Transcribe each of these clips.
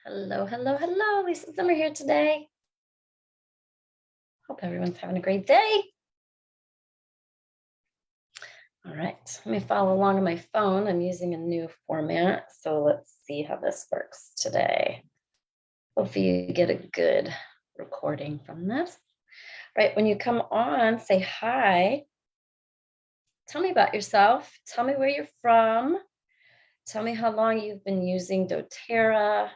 Hello, hello, hello. Lisa Zimmer here today. Hope everyone's having a great day. All right, let me follow along on my phone. I'm using a new format, so let's see how this works today. Hopefully you get a good recording from this. Right, when you come on, say hi. Tell me about yourself. Tell me where you're from. Tell me how long you've been using doTERRA.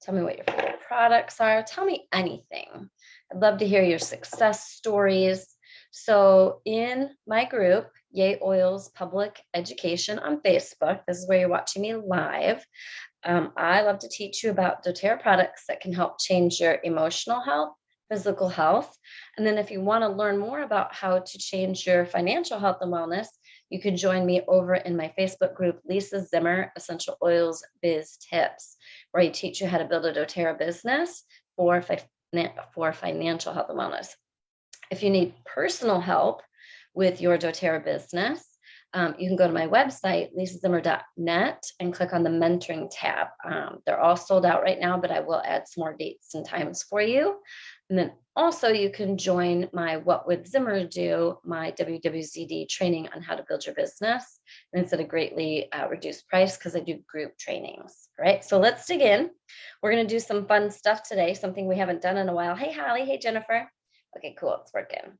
Tell me what your favorite products are. Tell me anything. I'd love to hear your success stories. So in my group, Yay Oils Public Education on Facebook, this is where you're watching me live. I love to teach you about doTERRA products that can help change your emotional health, physical health. And then if you want to learn more about how to change your financial health and wellness, you can join me over in my Facebook group, Lisa Zimmer Essential Oils Biz Tips, where I teach you how to build a doTERRA business for financial health and wellness. If you need personal help with your doTERRA business, you can go to my website, lisazimmer.net, and click on the mentoring tab. They're all sold out right now, but I will add some more dates and times for you. And then also you can join my What Would Zimmer Do, my WWZD training on how to build your business. And it's at a greatly reduced price because I do group trainings. All right, so let's dig in. We're going to do some fun stuff today, something we haven't done in a while. Hey, Holly. Hey, Jennifer. Okay, cool. It's working.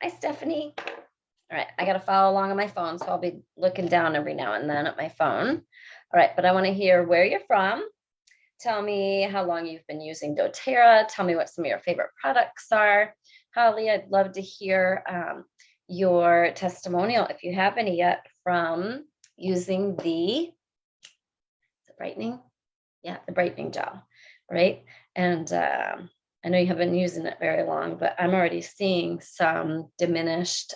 Hi, Stephanie. All right, I got to follow along on my phone, so I'll be looking down every now and then at my phone. All right, but I want to hear where you're from. Tell me how long you've been using doTERRA. Tell me what some of your favorite products are. Holly, I'd love to hear your testimonial, if you have any yet, from using the brightening? Yeah, the brightening gel, right? And I know you haven't been using it very long, but I'm already seeing some diminished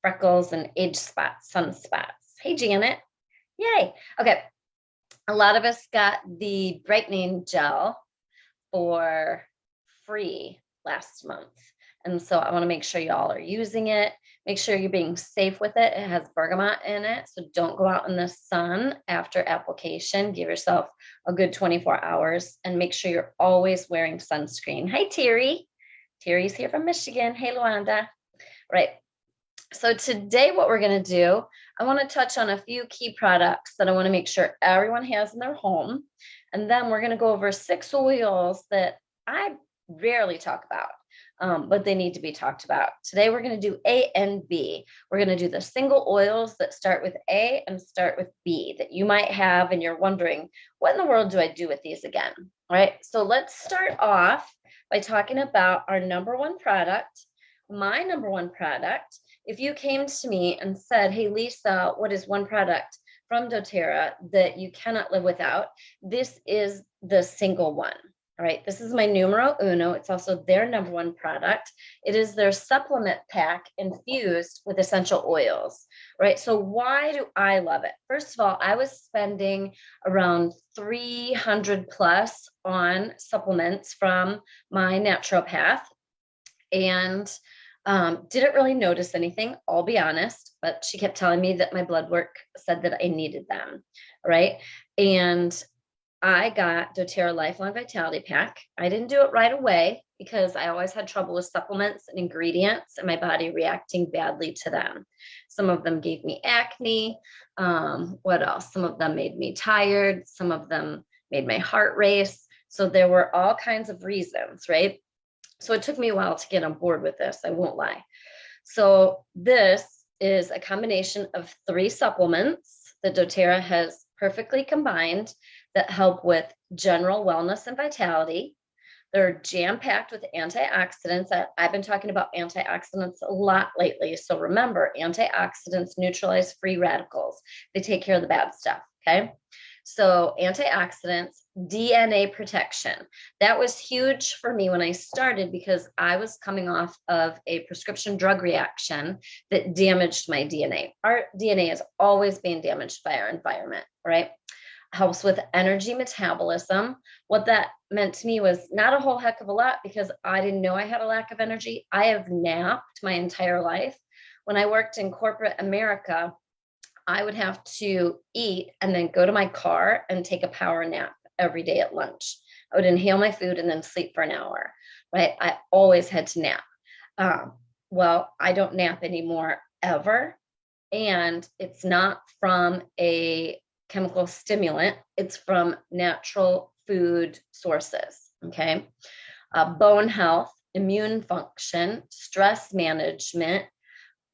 freckles and age spots, sunspots. Hey, Janet. Yay. Okay. A lot of us got the brightening gel for free last month. And so I want to make sure y'all are using it. Make sure you're being safe with it. It has bergamot in it. So don't go out in the sun after application. Give yourself a good 24 hours and make sure you're always wearing sunscreen. Hi, Terry. Terry's here from Michigan. Hey, Luanda. Right. So today what we're going to do, I want to touch on a few key products that I want to make sure everyone has in their home. And then we're going to go over 6 oils that I rarely talk about, but they need to be talked about. Today we're going to do A and B. We're going to do the single oils that start with A and start with B that you might have, and you're wondering, what in the world do I do with these again? All right, so let's start off by talking about our number one product, my number one product. If you came to me and said, hey, Lisa, what is one product from doTERRA that you cannot live without? This is the single one. All right, this is my numero uno. It's also their number one product. It is their supplement pack infused with essential oils, right? So why do I love it? First of all, I was spending around 300 plus on supplements from my naturopath, and didn't really notice anything, I'll be honest, but she kept telling me that my blood work said that I needed them, right? And I got doTERRA Lifelong Vitality Pack. I didn't do it right away because I always had trouble with supplements and ingredients and my body reacting badly to them. Some of them gave me acne. What else? Some of them made me tired. Some of them made my heart race. So there were all kinds of reasons, right? So it took me a while to get on board with this, I won't lie. So this is a combination of 3 supplements that doTERRA has perfectly combined that help with general wellness and vitality. They're jam-packed with antioxidants. I've been talking about antioxidants a lot lately. So remember, antioxidants neutralize free radicals. They take care of the bad stuff, okay? So antioxidants, DNA protection. That was huge for me when I started because I was coming off of a prescription drug reaction that damaged my DNA. Our DNA is always being damaged by our environment, right? Helps with energy metabolism. What that meant to me was not a whole heck of a lot because I didn't know I had a lack of energy. I have napped my entire life. When I worked in corporate America, I would have to eat and then go to my car and take a power nap every day at lunch. I would inhale my food and then sleep for an hour, right? I always had to nap. Well, I don't nap anymore ever. And it's not from a chemical stimulant, it's from natural food sources. Okay. Bone health, immune function, stress management.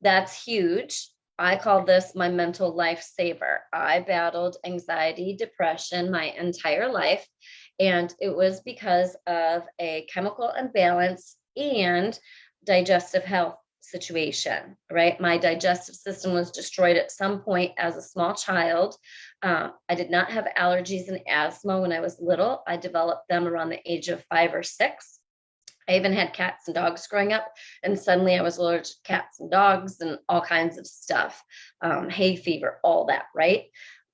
That's huge. I call this my mental lifesaver. I battled anxiety, depression my entire life, and it was because of a chemical imbalance and digestive health situation, right? My digestive system was destroyed at some point as a small child. I did not have allergies and asthma when I was little. I developed them around the age of 5 or 6. I even had cats and dogs growing up, and suddenly I was allergic to cats and dogs and all kinds of stuff, hay fever, all that, right?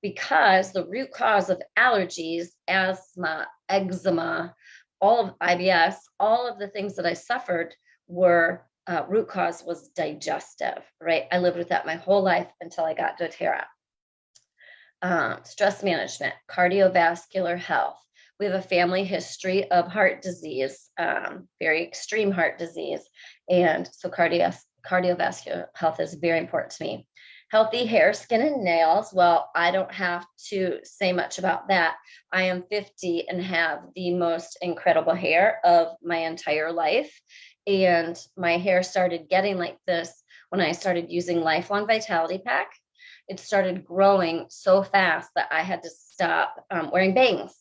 Because the root cause of allergies, asthma, eczema, all of IBS, all of the things that I suffered were root cause was digestive, right? I lived with that my whole life until I got doTERRA. Stress management, cardiovascular health. We have a family history of heart disease, very extreme heart disease. And so cardiovascular health is very important to me. Healthy hair, skin, and nails. Well, I don't have to say much about that. I am 50 and have the most incredible hair of my entire life. And my hair started getting like this when I started using Lifelong Vitality Pack. It started growing so fast that I had to stop wearing bangs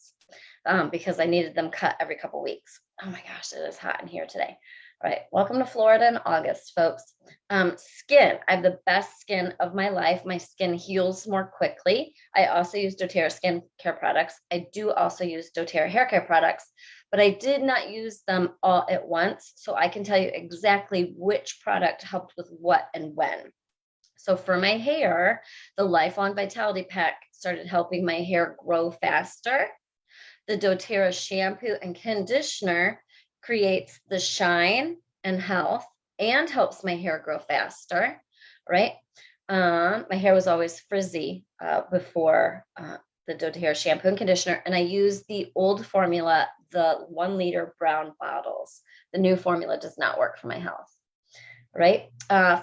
because I needed them cut every couple of weeks. Oh my gosh, it is hot in here today. All right, welcome to Florida in August, folks. Skin, I have the best skin of my life. My skin heals more quickly. I also use doTERRA skin care products. I do also use doTERRA hair care products, but I did not use them all at once. So I can tell you exactly which product helped with what and when. So for my hair, the Lifelong Vitality Pack started helping my hair grow faster. The doTERRA shampoo and conditioner creates the shine and health and helps my hair grow faster, right? My hair was always frizzy before the doTERRA shampoo and conditioner, and I used the old formula, the 1 liter brown bottles. The new formula does not work for my health, right?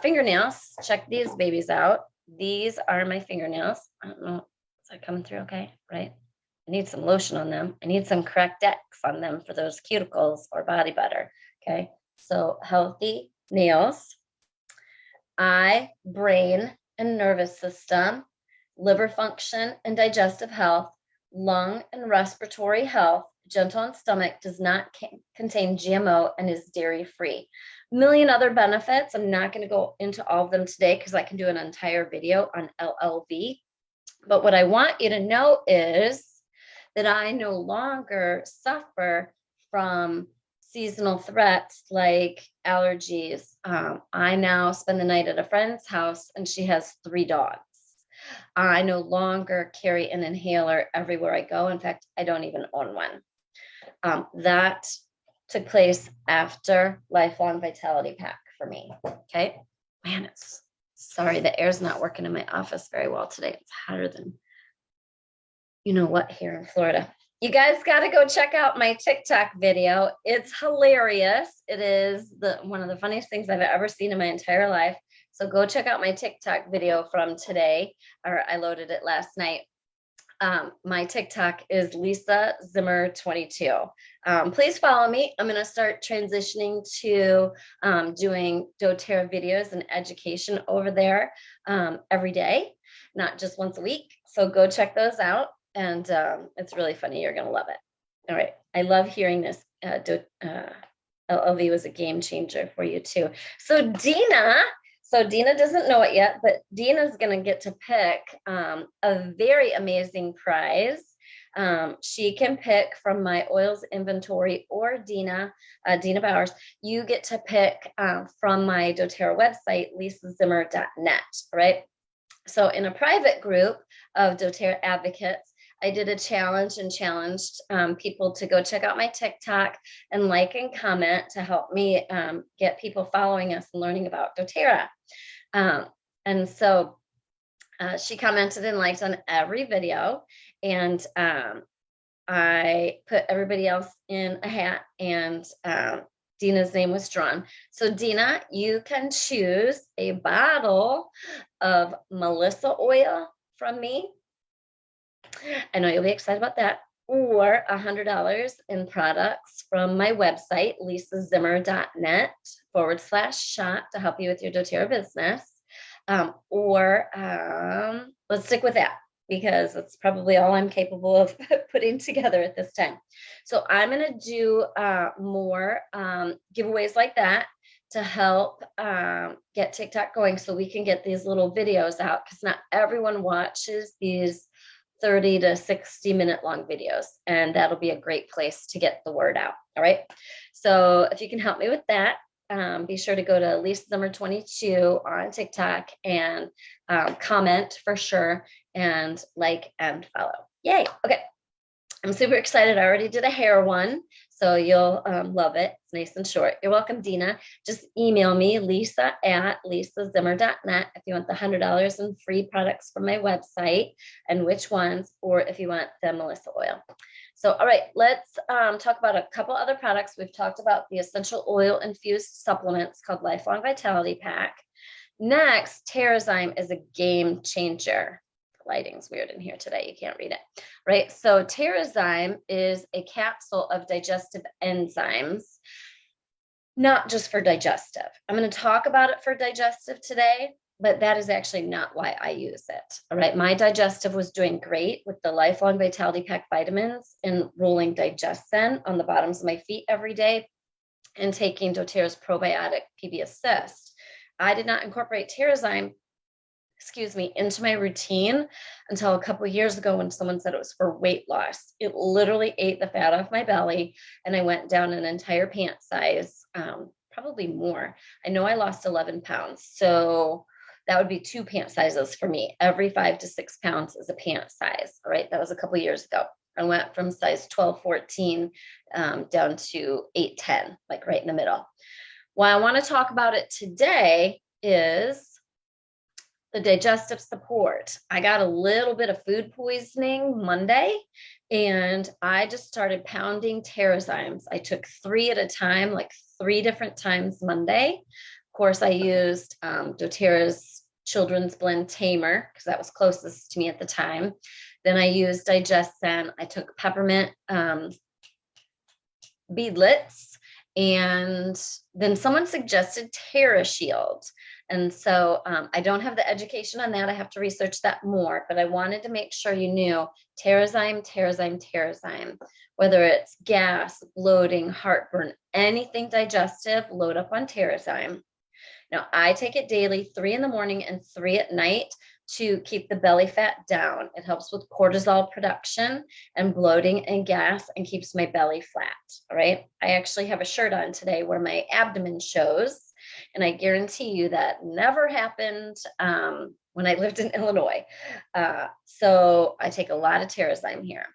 Fingernails, check these babies out. These are my fingernails. I don't know, is that coming through okay, right? I need some lotion on them. I need some correct X on them for those cuticles or body butter. Okay. So healthy nails, eye, brain, and nervous system, liver function and digestive health, lung and respiratory health, gentle on stomach, does not contain GMO, and is dairy free. A million other benefits. I'm not going to go into all of them today because I can do an entire video on LLV. But what I want you to know is that I no longer suffer from seasonal threats like allergies. I now spend the night at a friend's house and she has 3 dogs. I no longer carry an inhaler everywhere I go. In fact, I don't even own one. That took place after Lifelong Vitality Pack for me. Okay. Man, sorry, the air's not working in my office very well today. It's hotter than you know what here in Florida. You guys got to go check out my Tic Tac video. It's hilarious. It is one of the funniest things I've ever seen in my entire life. So go check out my Tic Tac video from today, or I loaded it last night. My TikTok is Lisa Zimmer 22. Please follow me. I'm going to start transitioning to doing doTERRA videos and education over there every day, not just once a week. So go check those out. And it's really funny. You're going to love it. All right. I love hearing this. LLV was a game changer for you too. So Dina doesn't know it yet, but Dina's going to get to pick a very amazing prize. She can pick from my oils inventory, or Dina Bowers. You get to pick from my doTERRA website, lisazimmer.net, right? So in a private group of doTERRA advocates, I did a challenge and challenged people to go check out my TikTok and like and comment to help me get people following us and learning about doTERRA. And so she commented and liked on every video. And I put everybody else in a hat, and Dina's name was drawn. So Dina, you can choose a bottle of Melissa oil from me. I know you'll be excited about that. Or $100 in products from my website, lisazimmer.net/shop to help you with your doTERRA business. Let's stick with that because it's probably all I'm capable of putting together at this time. So I'm going to do more giveaways like that to help get TikTok going so we can get these little videos out, because not everyone watches these 30 to 60 minute long videos, and that'll be a great place to get the word out. All right. So if you can help me with that, be sure to go to Lisa Zimmer 22 on TikTok and comment for sure, and like and follow. Yay. Okay. I'm super excited. I already did a hair one, so you'll love it. It's nice and short. You're welcome, Dina. Just email me, lisa@lisazimmer.net, if you want the $100 in free products from my website and which ones, or if you want the Melissa oil. So, all right, let's talk about a couple other products. We've talked about the essential oil infused supplements called Lifelong Vitality Pack. Next, Terrazyme is a game changer. Lighting's weird in here today. You can't read it, right? So Terrazyme is a capsule of digestive enzymes, not just for digestive. I'm going to talk about it for digestive today, but that is actually not why I use it. All right. My digestive was doing great with the Lifelong Vitality Pack vitamins and rolling Digestin on the bottoms of my feet every day and taking doTERRA's probiotic PB Assist. I did not incorporate Terrazyme into my routine until a couple of years ago when someone said it was for weight loss. It literally ate the fat off my belly, and I went down an entire pant size, probably more. I know I lost 11 pounds, so that would be 2 pant sizes for me. Every 5 to 6 pounds is a pant size. All right, that was a couple of years ago. I went from size 12, 14 down to 8, 10, like right in the middle. Why I want to talk about it today is the digestive support. I got a little bit of food poisoning Monday, and I just started pounding Terrazymes. I took 3 at a time, like 3 different times Monday. Of course, I used doTERRA's Children's Blend Tamer because that was closest to me at the time. Then I used Digestin. I took peppermint beadlets, and then someone suggested TerraShield. And so I don't have the education on that. I have to research that more, but I wanted to make sure you knew Terrazyme, whether it's gas, bloating, heartburn, anything digestive, load up on Terrazyme. Now I take it daily, 3 in the morning and 3 at night to keep the belly fat down. It helps with cortisol production and bloating and gas and keeps my belly flat. All right. I actually have a shirt on today where my abdomen shows. And I guarantee you that never happened when I lived in Illinois. So I take a lot of Terrazyme here.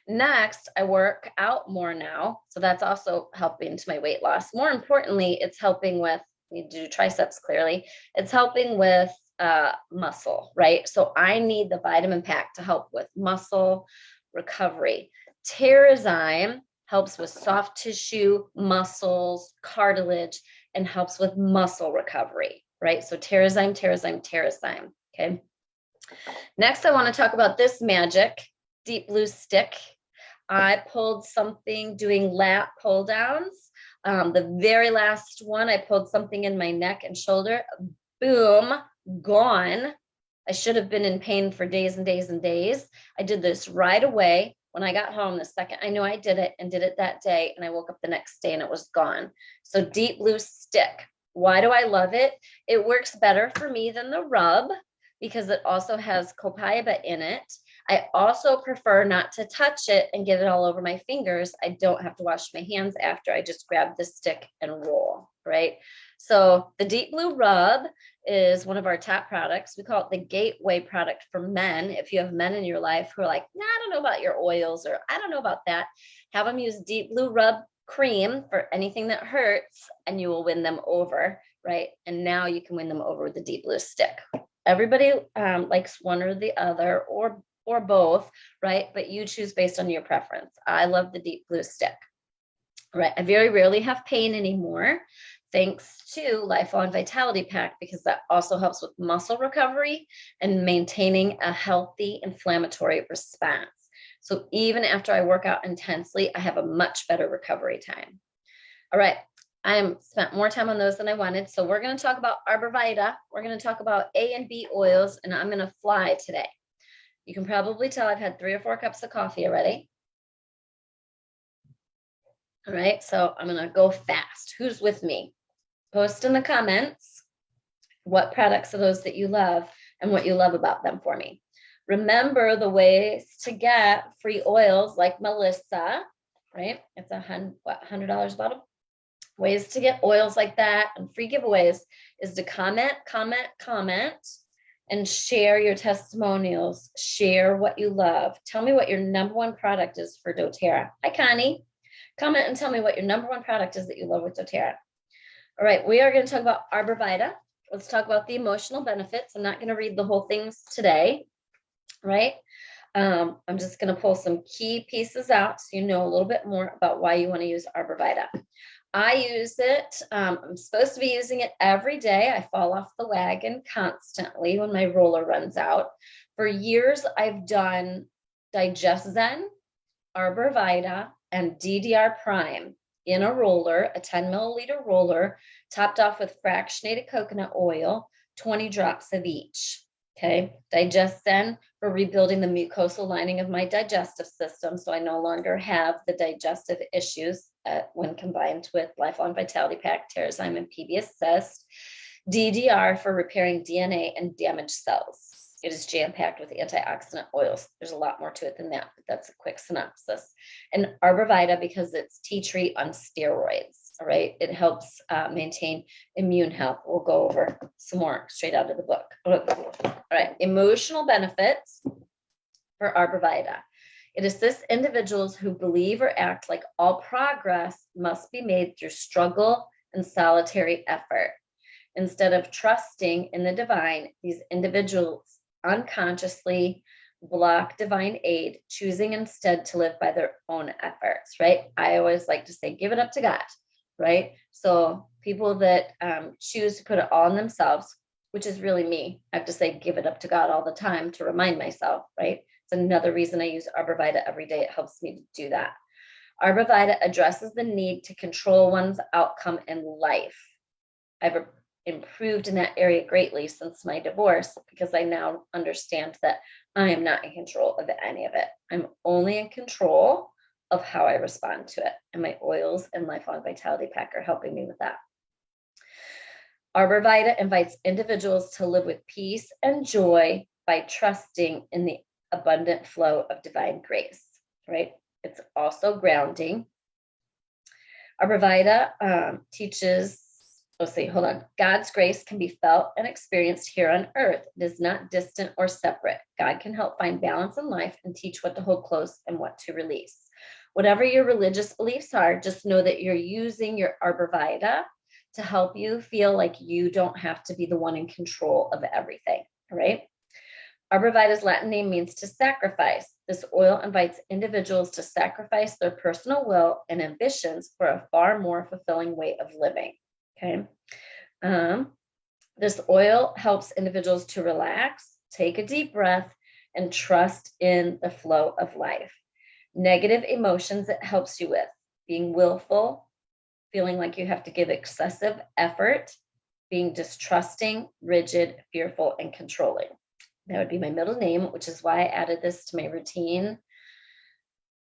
Next, I work out more now. So that's also helping to my weight loss. More importantly, it's helping with, you do triceps clearly, it's helping with muscle, right? So I need the vitamin pack to help with muscle recovery. Terrazyme helps with soft tissue, muscles, cartilage, and helps with muscle recovery, right? So Terrazyme. Okay. Next, I want to talk about this magic deep blue stick. I pulled something doing lat pull downs. The very last one, I pulled something in my neck and shoulder. Boom, gone. I should have been in pain for days and days and days. I did this right away. When I got home, the second I knew I did it, and did it that day, and I woke up the next day and it was gone. So deep blue stick. Why do I love it? It works better for me than the rub because it also has copaiba in it. I also prefer not to touch it and get it all over my fingers. I don't have to wash my hands after. I just grab the stick and roll, right? So the deep blue rub is one of our top products. We call it the gateway product for men. If you have men in your life who are like, nah, I don't know about your oils, or I don't know about that, have them use deep blue rub cream for anything that hurts, and you will win them over, right? And now you can win them over with the deep blue stick. Everybody likes one or the other, or or both, right? But you choose based on your preference. I love the deep blue stick, right? I very rarely have pain anymore, thanks to Lifelong Vitality Pack, because that also helps with muscle recovery and maintaining a healthy inflammatory response. So even after I work out intensely, I have a much better recovery time. All right. I spent more time on those than I wanted. So we're going to talk about Arborvitae. We're going to talk about A and B oils, and I'm going to fly today. You can probably tell I've had 3 or 4 cups of coffee already. All right. So I'm going to go fast. Who's with me? Post in the comments what products are those that you love and what you love about them for me. Remember the ways to get free oils like Melissa, right? It's $100 a bottle. Ways to get oils like that and free giveaways is to comment, and share your testimonials. Share what you love. Tell me what your number one product is for doTERRA. Hi, Connie. Comment and tell me what your number one product is that you love with doTERRA. All right, we are going to talk about Arborvitae. Let's talk about the emotional benefits. I'm not going to read the whole things today, right? I'm just going to pull some key pieces out so you know a little bit more about why you want to use Arborvitae. I use it. I'm supposed to be using it every day. I fall off the wagon constantly when my roller runs out. For years, I've done DigestZen, Arborvitae, and DDR Prime in a roller, a 10 milliliter roller, topped off with fractionated coconut oil, 20 drops of each. Okay, DigestZen for rebuilding the mucosal lining of my digestive system, so I no longer have the digestive issues when combined with Lifelong Vitality Pack, Terrazyme, and PBS cyst. DDR for repairing DNA and damaged cells. It is jam-packed with antioxidant oils. There's a lot more to it than that, but that's a quick synopsis. And Arborvitae because it's tea tree on steroids. All right, it helps maintain immune health. We'll go over some more straight out of the book. All right, emotional benefits for Arborvitae. It assists individuals who believe or act like all progress must be made through struggle and solitary effort. Instead of trusting in the divine, these individuals unconsciously block divine aid, choosing instead to live by their own efforts, right? I always like to say, give it up to God, right? So people that choose to put it all on themselves, which is really me, I have to say, give it up to God all the time to remind myself, right? It's another reason I use Arborvitae every day. It helps me to do that. Arborvitae addresses the need to control one's outcome in life. I've improved in that area greatly since my divorce because I now understand that I am not in control of any of it. I'm only in control of how I respond to it. And my oils and Lifelong Vitality Pack are helping me with that. Arborvitae invites individuals to live with peace and joy by trusting in the abundant flow of divine grace, right? It's also grounding. Arborvitae teaches, God's grace can be felt and experienced here on earth. It is not distant or separate. God can help find balance in life and teach what to hold close and what to release. Whatever your religious beliefs are, just know that you're using your Arborvitae to help you feel like you don't have to be the one in control of everything, all right? Arborvitae's Latin name means to sacrifice. This oil invites individuals to sacrifice their personal will and ambitions for a far more fulfilling way of living. Okay. This oil helps individuals to relax, take a deep breath, and trust in the flow of life. Negative emotions it helps you with, being willful, feeling like you have to give excessive effort, being distrusting, rigid, fearful, and controlling. That would be my middle name, which is why I added this to my routine,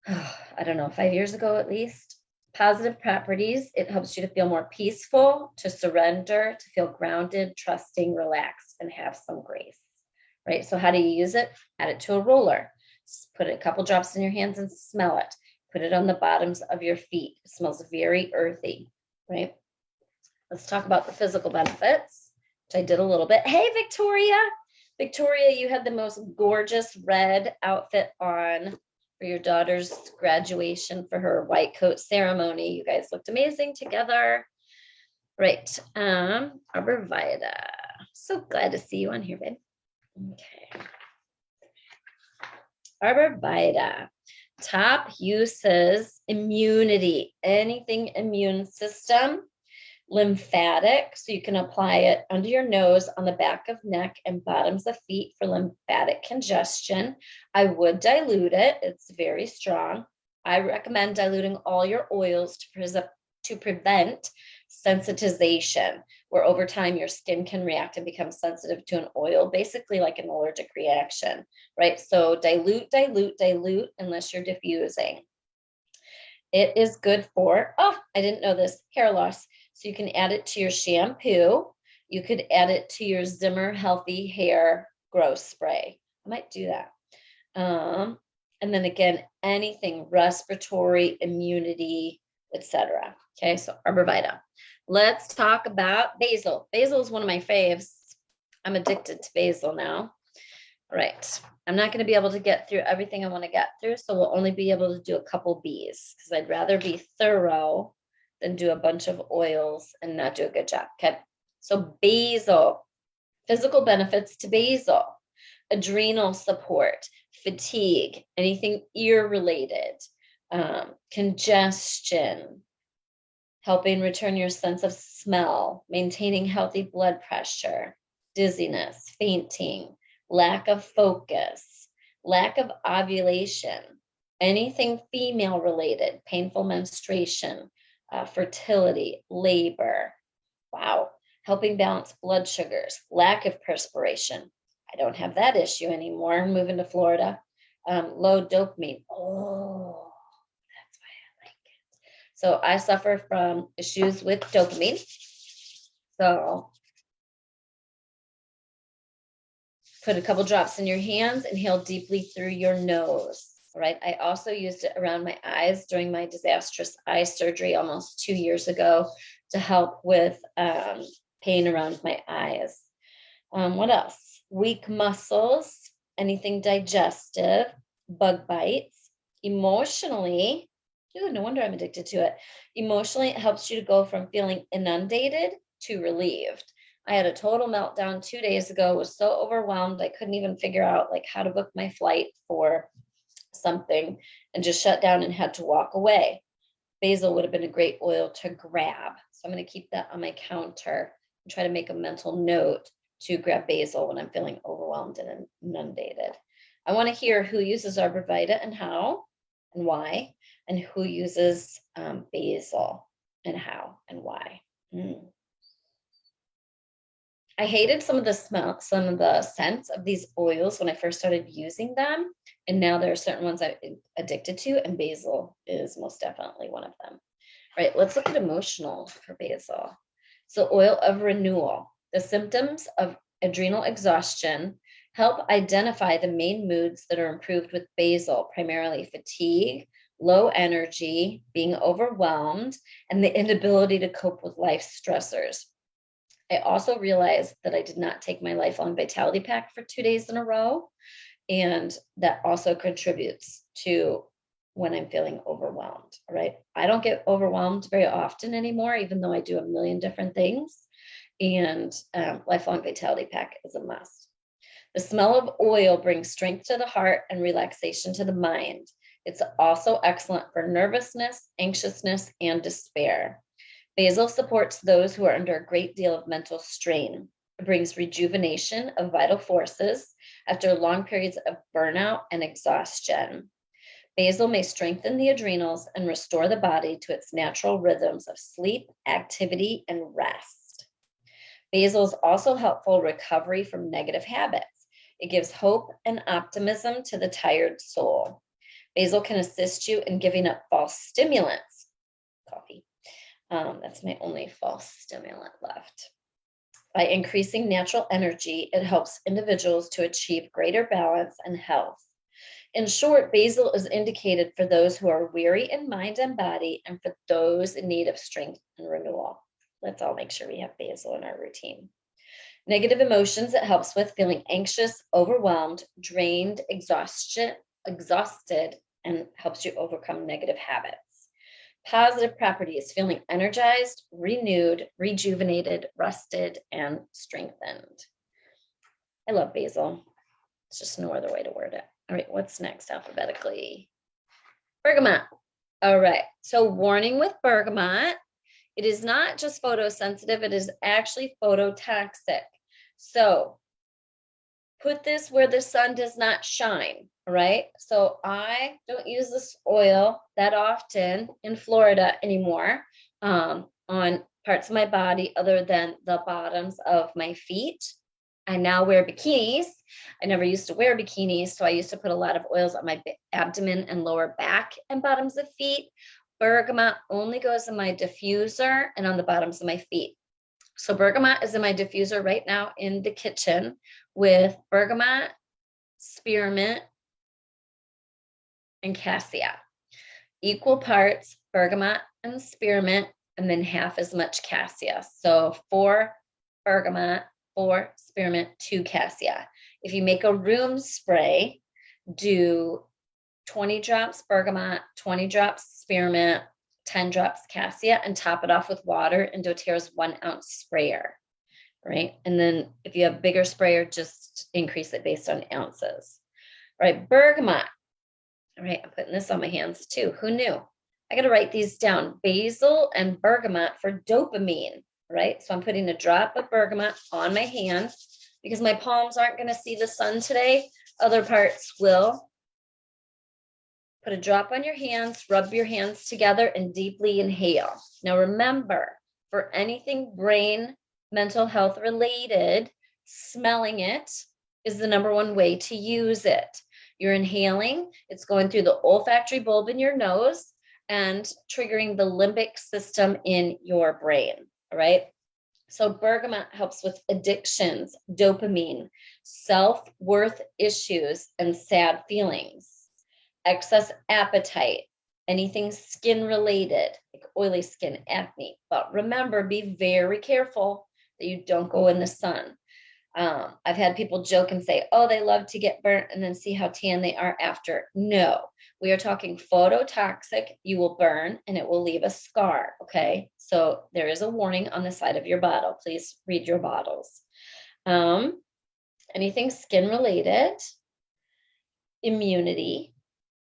I don't know, 5 years ago at least. Positive properties, it helps you to feel more peaceful, to surrender, to feel grounded, trusting, relaxed, and have some grace, right? So how do you use it? Add it to a roller. Put a couple drops in your hands and smell it. Put it on the bottoms of your feet. It smells very earthy, right? Let's talk about the physical benefits, which I did a little bit. Hey, Victoria. Victoria, you had the most gorgeous red outfit on for your daughter's graduation for her white coat ceremony. You guys looked amazing together. Right. Arborvitae. So glad to see you on here, babe. Okay. Arborvitae. Top uses: immunity, anything immune system, lymphatic, so you can apply it under your nose, on the back of neck and bottoms of feet for lymphatic congestion. I would dilute it. It's very strong. I recommend diluting all your oils to prevent sensitization, where over time your skin can react and become sensitive to an oil, basically like an allergic reaction, right? So dilute, dilute, dilute unless you're diffusing. It is good for, oh, I didn't know this, hair loss. So you can add it to your shampoo. You could add it to your Zimmer Healthy Hair Growth Spray. I might do that. And then again, anything respiratory, immunity, etc. Okay, so Arborvitae. Let's talk about basil. Basil is one of my faves. I'm addicted to basil now. All right. I'm not going to be able to get through everything I want to get through, so we'll only be able to do a couple B's because I'd rather be thorough than do a bunch of oils and not do a good job. Okay. So basil, physical benefits to basil: adrenal support, fatigue, anything ear related, congestion, helping return your sense of smell, maintaining healthy blood pressure, dizziness, fainting, lack of focus, lack of ovulation, anything female related, painful menstruation, fertility, labor. Wow. Helping balance blood sugars, lack of perspiration. I don't have that issue anymore. I'm moving to Florida. Low dopamine. Oh, that's why I like it. So I suffer from issues with dopamine. So put a couple drops in your hands, inhale deeply through your nose. All right. I also used it around my eyes during my disastrous eye surgery almost 2 years ago to help with pain around my eyes. What else? Weak muscles, anything digestive, bug bites, emotionally. Ooh, no wonder I'm addicted to it. Emotionally, it helps you to go from feeling inundated to relieved. I had a total meltdown 2 days ago, was so overwhelmed. I couldn't even figure out like how to book my flight for something and just shut down and had to walk away. Basil would have been a great oil to grab. So I'm going to keep that on my counter and try to make a mental note to grab basil when I'm feeling overwhelmed and inundated. I want to hear who uses Arborvitae and how and why, and who uses basil and how and why. I hated some of the smell, some of the scents of these oils when I first started using them. And now there are certain ones I'm addicted to, and basil is most definitely one of them. All right, let's look at emotional for basil. So oil of renewal. The symptoms of adrenal exhaustion help identify the main moods that are improved with basil, primarily fatigue, low energy, being overwhelmed, and the inability to cope with life stressors. I also realized that I did not take my lifelong vitality pack for 2 days in a row. And that also contributes to when I'm feeling overwhelmed. All right. I don't get overwhelmed very often anymore, even though I do a million different things. And lifelong vitality pack is a must. The smell of oil brings strength to the heart and relaxation to the mind. It's also excellent for nervousness, anxiousness, and despair. Basil supports those who are under a great deal of mental strain. It brings rejuvenation of vital forces after long periods of burnout and exhaustion. Basil may strengthen the adrenals and restore the body to its natural rhythms of sleep, activity, and rest. Basil is also helpful recovery from negative habits. It gives hope and optimism to the tired soul. Basil can assist you in giving up false stimulants. Coffee. That's my only false stimulant left. By increasing natural energy, it helps individuals to achieve greater balance and health. In short, basil is indicated for those who are weary in mind and body and for those in need of strength and renewal. Let's all make sure we have basil in our routine. Negative emotions, it helps with feeling anxious, overwhelmed, drained, exhausted, and helps you overcome negative habits. Positive properties, feeling energized, renewed, rejuvenated, rested, and strengthened. I love basil. It's just no other way to word it. All right, what's next alphabetically? Bergamot. All right, so warning with bergamot, it is not just photosensitive, it is actually phototoxic. So put this where the sun does not shine, all right? So I don't use this oil that often in Florida anymore on parts of my body other than the bottoms of my feet. I now wear bikinis. I never used to wear bikinis, so I used to put a lot of oils on my abdomen and lower back and bottoms of feet. Bergamot only goes in my diffuser and on the bottoms of my feet. So bergamot is in my diffuser right now in the kitchen with bergamot, spearmint, and cassia. Equal parts bergamot and spearmint, and then half as much cassia. So 4 bergamot, 4 spearmint, 2 cassia. If you make a room spray, do 20 drops bergamot, 20 drops spearmint, 10 drops cassia, and top it off with water and doTERRA's 1 ounce sprayer, right? And then if you have bigger sprayer, just increase it based on ounces. All right, bergamot. All right, I'm putting this on my hands too. Who knew? I got to write these down. Basil and bergamot for dopamine, right? So I'm putting a drop of bergamot on my hand because my palms aren't going to see the sun today. Other parts will. Put a drop on your hands, rub your hands together, and deeply inhale. Now remember, for anything brain, mental health related, smelling it is the #1 way to use it. You're inhaling, it's going through the olfactory bulb in your nose and triggering the limbic system in your brain, all right? So bergamot helps with addictions, dopamine, self-worth issues, and sad feelings. Excess appetite, anything skin related, like oily skin, acne. But remember, be very careful that you don't go in the sun. I've had people joke and say, oh, they love to get burnt and then see how tan they are after. No, we are talking phototoxic. You will burn and it will leave a scar. Okay. So there is a warning on the side of your bottle. Please read your bottles. Anything skin related, immunity,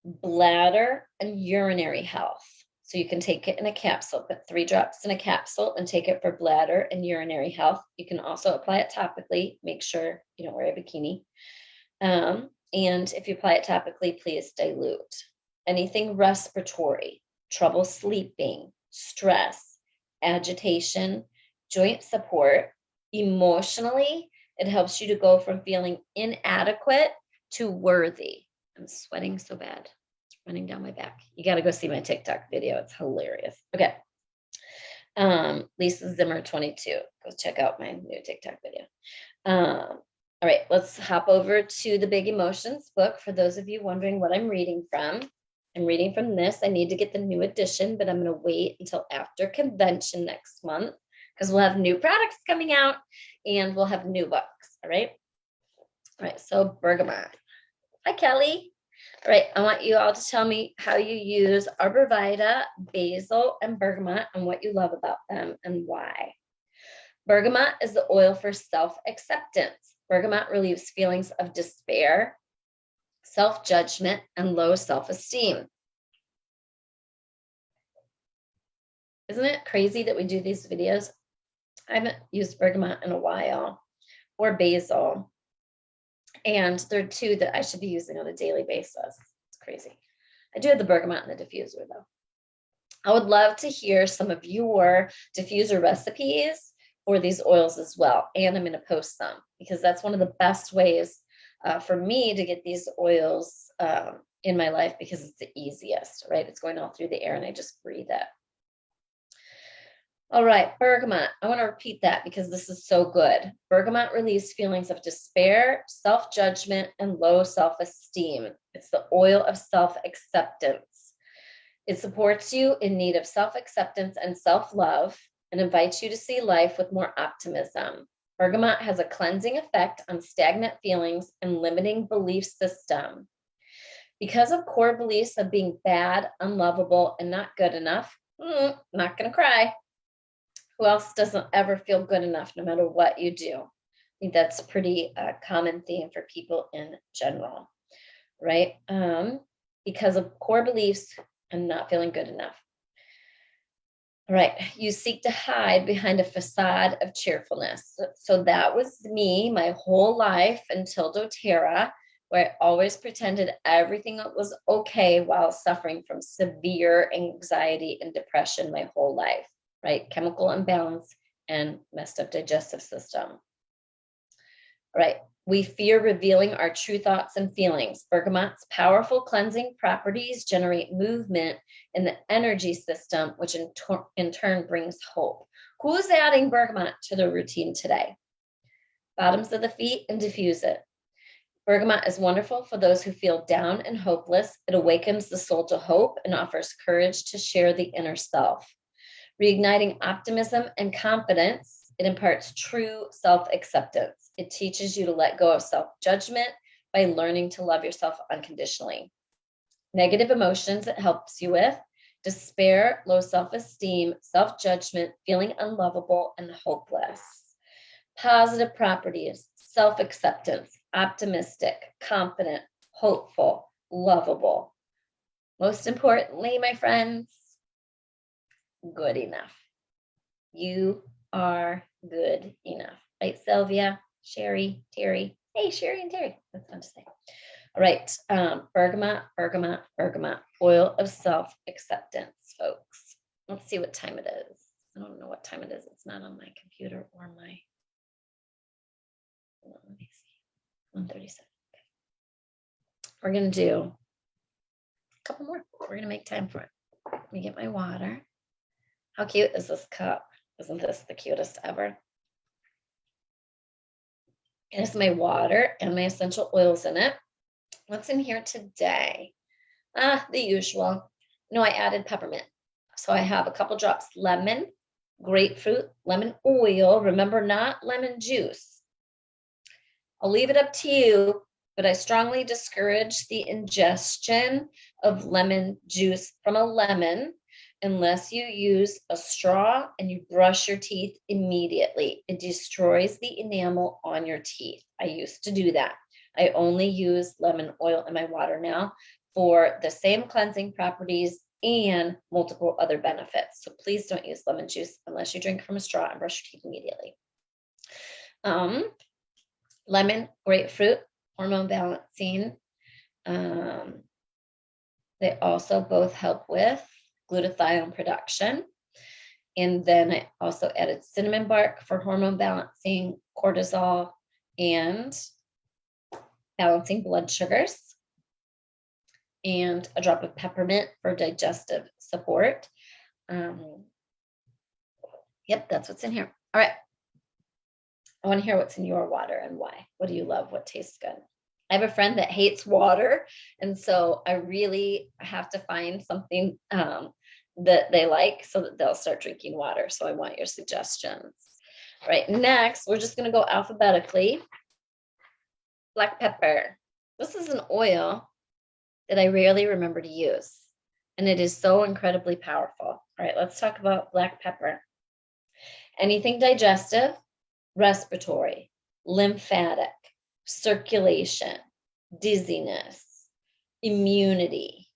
bladder, and urinary health. So you can take it in a capsule, put 3 drops in a capsule and take it for bladder and urinary health. You can also apply it topically. Make sure you don't wear a bikini. And if you apply it topically, please dilute. Anything respiratory, trouble sleeping, stress, agitation, joint support, emotionally, it helps you to go from feeling inadequate to worthy. I'm sweating so bad. It's running down my back. You got to go see my Tic Tac video. It's hilarious. Okay. Lisa Zimmer 22. Go check out my new Tic Tac video. All right, let's hop over to the Big Emotions book. For those of you wondering what I'm reading from, I'm reading from this. I need to get the new edition, but I'm going to wait until after convention next month because we'll have new products coming out and we'll have new books. All right. All right. So bergamot. Hi, Kelly. All right, I want you all to tell me how you use Arborvitae, basil, and bergamot and what you love about them and why. Bergamot is the oil for self-acceptance. Bergamot relieves feelings of despair, self-judgment, and low self-esteem. Isn't it crazy that we do these videos? I haven't used bergamot in a while, or basil. And there are 2 that I should be using on a daily basis. It's crazy. I do have the bergamot in the diffuser though. I would love to hear some of your diffuser recipes for these oils as well. And I'm going to post them because that's one of the best ways for me to get these oils in my life because it's the easiest, right? It's going all through the air and I just breathe it. All right, bergamot. I want to repeat that because this is so good. Bergamot relieves feelings of despair, self-judgment, and low self-esteem. It's the oil of self-acceptance. It supports you in need of self-acceptance and self-love and invites you to see life with more optimism. Bergamot has a cleansing effect on stagnant feelings and limiting belief system. Because of core beliefs of being bad, unlovable, and not good enough, not going to cry. Who else doesn't ever feel good enough no matter what you do? I think that's a pretty common theme for people in general. right? Because of core beliefs and not feeling good enough. All right, you seek to hide behind a facade of cheerfulness. So that was me my whole life until doTERRA, where I always pretended everything was okay while suffering from severe anxiety and depression my whole life, right? Chemical imbalance and messed up digestive system. Right. We fear revealing our true thoughts and feelings. Bergamot's powerful cleansing properties generate movement in the energy system, which in turn brings hope. Who's adding bergamot to their routine today? Bottoms of the feet and diffuse it. Bergamot is wonderful for those who feel down and hopeless. It awakens the soul to hope and offers courage to share the inner self. Reigniting optimism and confidence, it imparts true self-acceptance. It teaches you to let go of self-judgment by learning to love yourself unconditionally. Negative emotions it helps you with: despair, low self-esteem, self-judgment, feeling unlovable and hopeless. Positive properties: self-acceptance, optimistic, confident, hopeful, lovable. Most importantly, my friends, good enough. You are good enough. Right, Sylvia, Sherry, Terry. Hey, Sherry and Terry. That's fun to say. All right. Bergamot, bergamot, bergamot. Oil of self-acceptance, folks. Let's see what time it is. I don't know what time it is. It's not on my computer or my... Let me see. 1:37. Okay. We're going to do a couple more. We're going to make time for it. Let me get my water. How cute is this cup? Isn't this the cutest ever? It has my water and my essential oils in it. What's in here today? The usual. No, I added peppermint. So I have a couple drops lemon, grapefruit, lemon oil. Remember, not lemon juice. I'll leave it up to you, but I strongly discourage the ingestion of lemon juice from a lemon unless you use a straw and you brush your teeth immediately. It destroys the enamel on your teeth. I used to do that. I only use lemon oil in my water now for the same cleansing properties and multiple other benefits. So please don't use lemon juice unless you drink from a straw and brush your teeth immediately. Lemon, grapefruit, hormone balancing. They also both help with glutathione production. And then I also added cinnamon bark for hormone balancing, cortisol, and balancing blood sugars. And a drop of peppermint for digestive support. Yep, that's what's in here. All right. I want to hear what's in your water and why. What do you love? What tastes good? I have a friend that hates water, and so I really have to find something that they like so that they'll start drinking water. So I want your suggestions. All right, next, we're just going to go alphabetically. Black pepper. This is an oil that I rarely remember to use, and it is so incredibly powerful. All right, let's talk about black pepper. Anything digestive, respiratory, lymphatic, circulation, dizziness, immunity,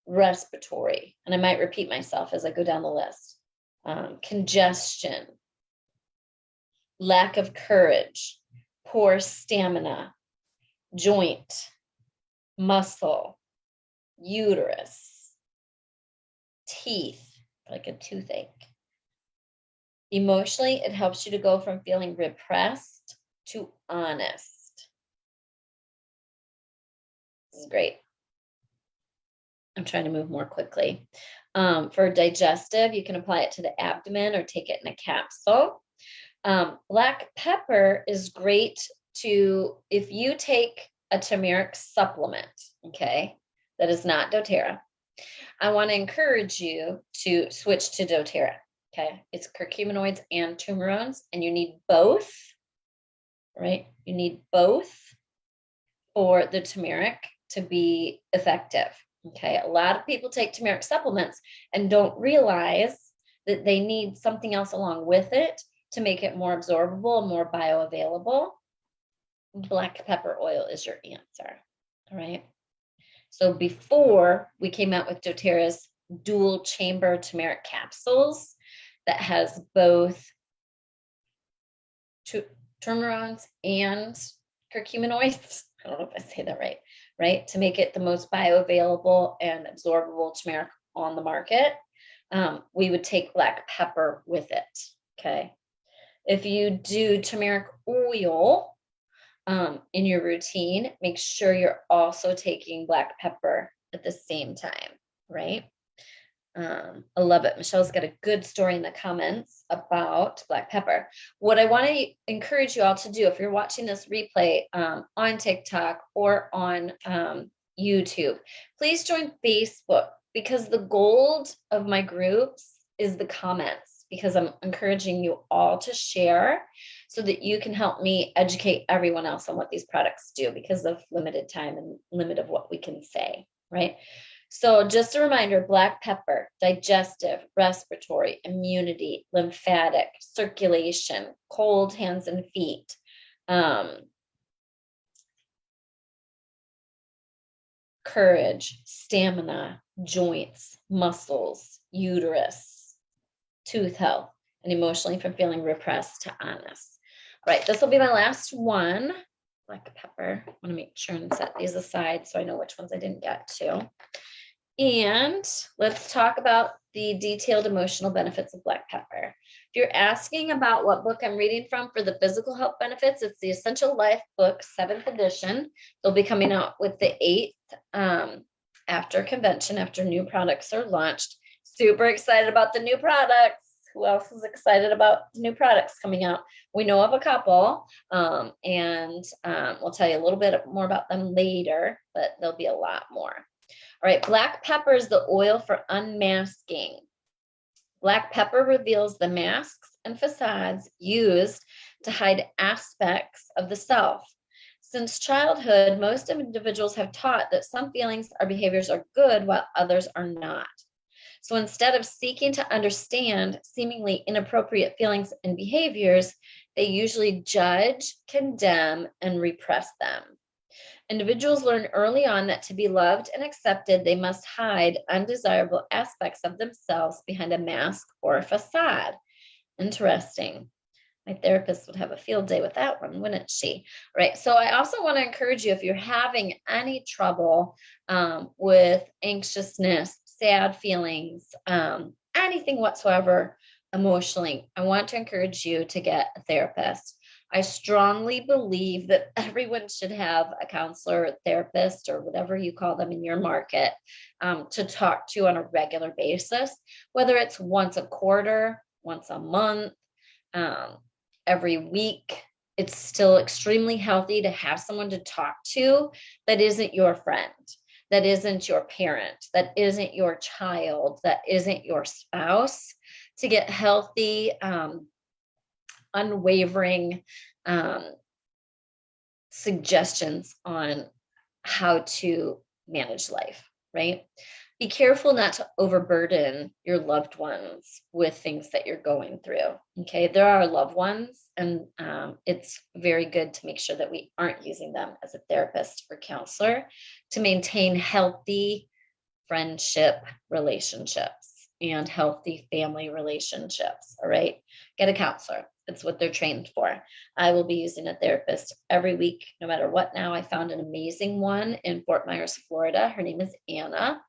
respiratory, and I might repeat myself as I go down the list, congestion, lack of courage, poor stamina, joint, muscle, uterus, teeth, like a toothache. Emotionally, it helps you to go from feeling repressed to honest. This is great. I'm trying to move more quickly. For digestive, you can apply it to the abdomen or take it in a capsule. Black pepper is great if you take a turmeric supplement, okay, that is not doTERRA. I want to encourage you to switch to doTERRA, okay? It's curcuminoids and turmerones, and you need both, right? You need both for the turmeric to be effective, okay? A lot of people take turmeric supplements and don't realize that they need something else along with it to make it more absorbable, more bioavailable. Black pepper oil is your answer, all right? So before we came out with doTERRA's dual chamber turmeric capsules that has both turmerons and curcuminoids. I don't know if I say that right? To make it the most bioavailable and absorbable turmeric on the market, we would take black pepper with it, okay? If you do turmeric oil in your routine, make sure you're also taking black pepper at the same time, right? I love it. Michelle's got a good story in the comments about black pepper. What I want to encourage you all to do, if you're watching this replay on TikTok or on YouTube, please join Facebook, because the gold of my groups is the comments, because I'm encouraging you all to share so that you can help me educate everyone else on what these products do because of limited time and limit of what we can say, right? So just a reminder, black pepper, digestive, respiratory, immunity, lymphatic, circulation, cold hands and feet, courage, stamina, joints, muscles, uterus, tooth health, and emotionally from feeling repressed to honest. All right, this will be my last one. Black pepper. I want to make sure and set these aside so I know which ones I didn't get to. And let's talk about the detailed emotional benefits of black pepper. If you're asking about what book I'm reading from for the physical health benefits, it's the Essential Life book, 7th edition. They'll be coming out with the 8th after convention, after new products are launched. Super excited about the new products. Who else is excited about the new products coming out? We know of a couple, and we'll tell you a little bit more about them later, but there'll be a lot more. All right, black pepper is the oil for unmasking. Black pepper reveals the masks and facades used to hide aspects of the self. Since childhood, most individuals have taught that some feelings or behaviors are good while others are not. So instead of seeking to understand seemingly inappropriate feelings and behaviors, they usually judge, condemn, and repress them. Individuals learn early on that to be loved and accepted, they must hide undesirable aspects of themselves behind a mask or a facade. Interesting. My therapist would have a field day with that one, wouldn't she? Right. So I also want to encourage you, if you're having any trouble with anxiousness, sad feelings, anything whatsoever emotionally, I want to encourage you to get a therapist. I strongly believe that everyone should have a counselor, a therapist, or whatever you call them in your market to talk to on a regular basis, whether it's once a quarter, once a month, every week. It's still extremely healthy to have someone to talk to that isn't your friend, that isn't your parent, that isn't your child, that isn't your spouse, to get healthy, unwavering suggestions on how to manage life, right? Be careful not to overburden your loved ones with things that you're going through, okay? There are loved ones, and it's very good to make sure that we aren't using them as a therapist or counselor to maintain healthy friendship relationships and healthy family relationships, all right? Get a counselor. It's what they're trained for. I will be using a therapist every week, no matter what. Now, I found an amazing one in Fort Myers, Florida. Her name is Anna.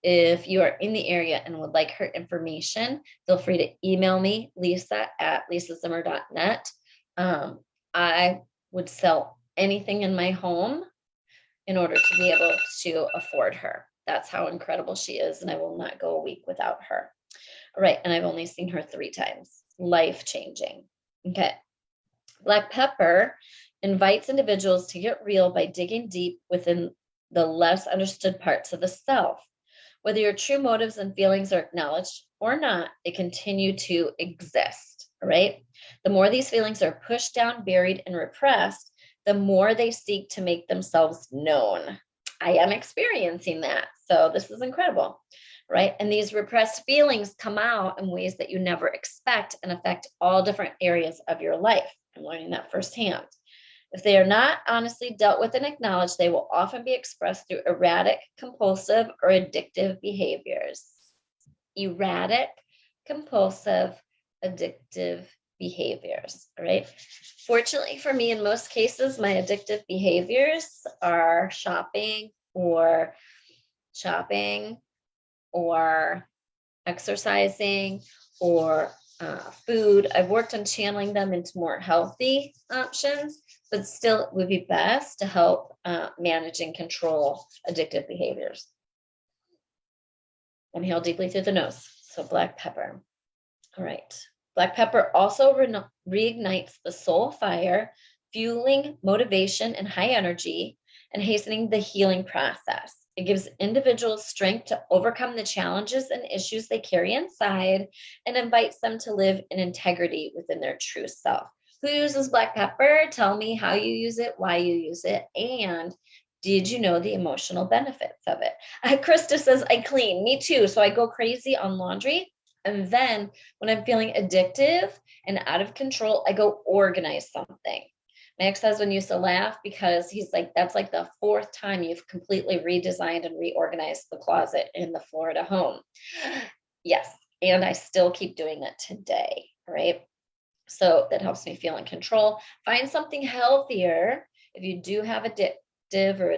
If you are in the area and would like her information, feel free to email me, lisa@lisazimmer.net. I would sell anything in my home in order to be able to afford her. That's how incredible she is, and I will not go a week without her. All right, and I've only seen her 3 times. Life-changing. Okay. Black pepper invites individuals to get real by digging deep within the less understood parts of the self. Whether your true motives and feelings are acknowledged or not, they continue to exist, right? The more these feelings are pushed down, buried, and repressed, the more they seek to make themselves known. I am experiencing that. So this is incredible, right? And these repressed feelings come out in ways that you never expect and affect all different areas of your life. I'm learning that firsthand. If they are not honestly dealt with and acknowledged, they will often be expressed through erratic, compulsive, or addictive behaviors. Erratic, compulsive, addictive behaviors. All right. Fortunately for me, in most cases, my addictive behaviors are shopping or exercising or food. I've worked on channeling them into more healthy options, but still it would be best to help manage and control addictive behaviors. Inhale deeply through the nose. So black pepper. All right. Black pepper also reignites the soul fire, fueling motivation and high energy, and hastening the healing process. It gives individuals strength to overcome the challenges and issues they carry inside and invites them to live in integrity within their true self. Who uses black pepper? Tell me how you use it, why you use it, and did you know the emotional benefits of it? Krista says, I clean. Me too. So I go crazy on laundry. And then when I'm feeling addictive and out of control, I go organize something. My ex-husband used to laugh because he's like, that's like the fourth time you've completely redesigned and reorganized the closet in the Florida home. Yes. And I still keep doing it today. Right. So that helps me feel in control. Find something healthier. If you do have addictive or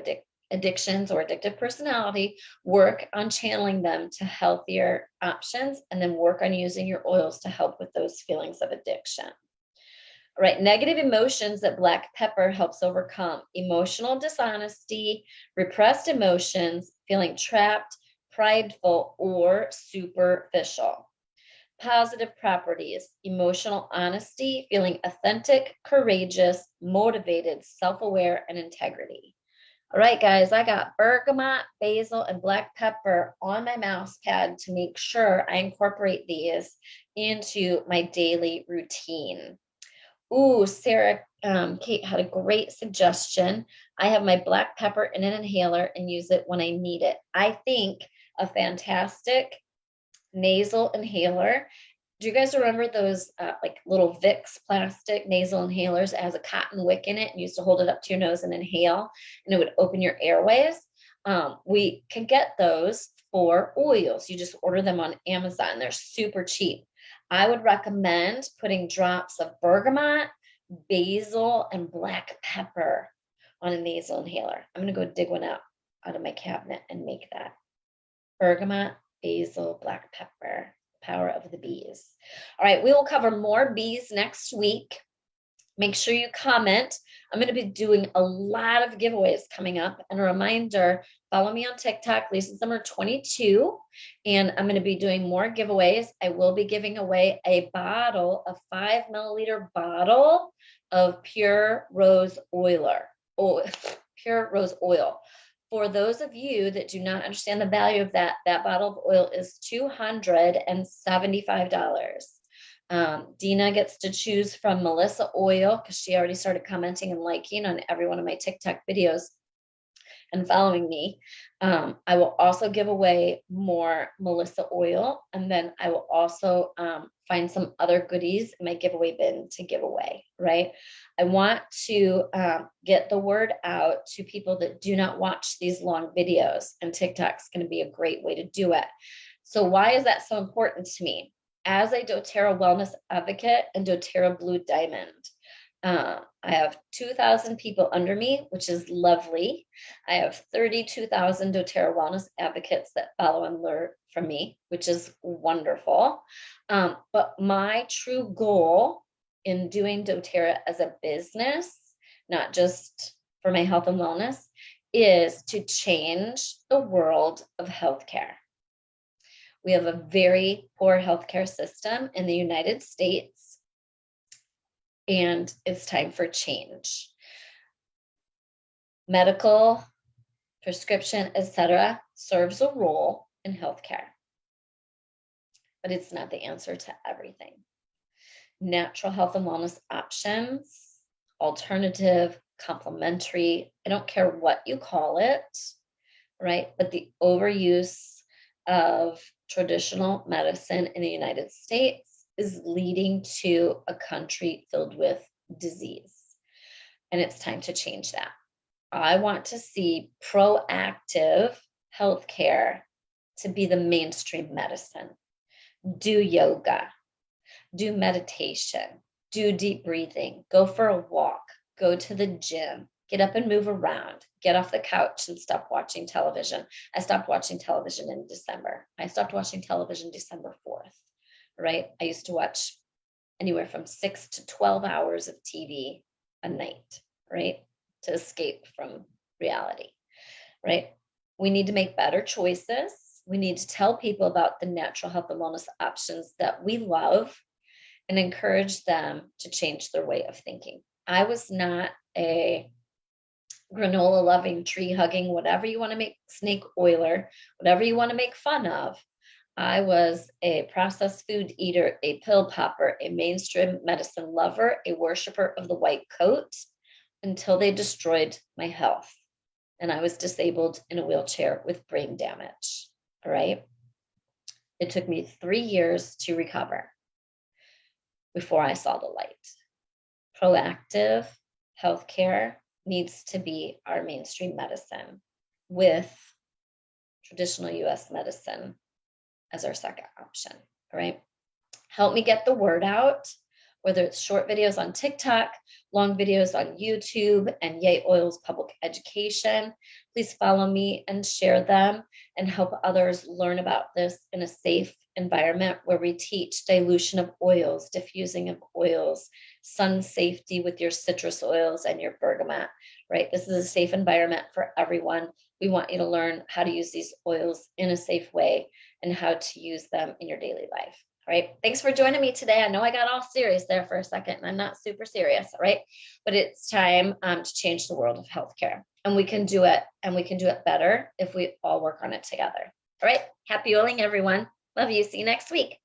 addictions or addictive personality, work on channeling them to healthier options, and then work on using your oils to help with those feelings of addiction. All right, negative emotions that black pepper helps overcome: emotional dishonesty, repressed emotions, feeling trapped, prideful, or superficial. Positive properties: emotional honesty, feeling authentic, courageous, motivated, self-aware, and integrity. All right, guys, I got bergamot, basil, and black pepper on my mouse pad to make sure I incorporate these into my daily routine. Ooh, Sarah, Kate had a great suggestion. I have my black pepper in an inhaler and use it when I need it. I think a fantastic nasal inhaler. Do you guys remember those like little Vicks plastic nasal inhalers? It has a cotton wick in it and you used to hold it up to your nose and inhale and it would open your airways. We can get those for oils. You just order them on Amazon. They're super cheap. I would recommend putting drops of bergamot, basil, and black pepper on a nasal inhaler. I'm going to go dig one out of my cabinet and make that. Bergamot, basil, black pepper, power of the bees. All right, we will cover more bees next week. Make sure you comment. I'm going to be doing a lot of giveaways coming up. And a reminder, follow me on TikTok, Lisa Zimmer 22, and I'm going to be doing more giveaways. I will be giving away a 5 milliliter bottle of pure rose oil. For those of you that do not understand the value of that bottle of oil is $275. Dina gets to choose from Melissa oil because she already started commenting and liking on every one of my TikTok videos and following me. I will also give away more Melissa oil, and then I will also find some other goodies in my giveaway bin to give away, right? I want to get the word out to people that do not watch these long videos, and TikTok's going to be a great way to do it. So why is that so important to me? As a doTERRA wellness advocate and doTERRA Blue Diamond, I have 2,000 people under me, which is lovely. I have 32,000 doTERRA wellness advocates that follow and learn from me, which is wonderful. But my true goal in doing doTERRA as a business, not just for my health and wellness, is to change the world of healthcare. We have a very poor healthcare system in the United States, and it's time for change. Medical, prescription, etc., serves a role in healthcare, but it's not the answer to everything. Natural health and wellness options, alternative, complementary, I don't care what you call it, right? But the overuse of traditional medicine in the United States is leading to a country filled with disease. And it's time to change that. I want to see proactive healthcare to be the mainstream medicine. Do yoga, do meditation, do deep breathing, go for a walk, go to the gym, get up and move around, get off the couch and stop watching television. I stopped watching television in December. I stopped watching television December 4th, right? I used to watch anywhere from 6 to 12 hours of TV a night, right? To escape from reality, right? We need to make better choices. We need to tell people about the natural health and wellness options that we love and encourage them to change their way of thinking. I was not a granola loving, tree hugging, whatever you want to make, snake oiler, whatever you want to make fun of. I was a processed food eater, a pill popper, a mainstream medicine lover, a worshiper of the white coat until they destroyed my health. And I was disabled in a wheelchair with brain damage. All right. It took me 3 years to recover before I saw the light. Proactive healthcare needs to be our mainstream medicine with traditional US medicine as our second option. All right. Help me get the word out, whether it's short videos on TikTok, long videos on YouTube, and Yay Oils Public Education. Please follow me and share them and help others learn about this in a safe environment where we teach dilution of oils, diffusing of oils, sun safety with your citrus oils and your bergamot, right? This is a safe environment for everyone. We want you to learn how to use these oils in a safe way and how to use them in your daily life. All right. Thanks for joining me today. I know I got all serious there for a second, and I'm not super serious. All right. But it's time to change the world of healthcare. And we can do it. And we can do it better if we all work on it together. All right. Happy oiling, everyone. Love you. See you next week.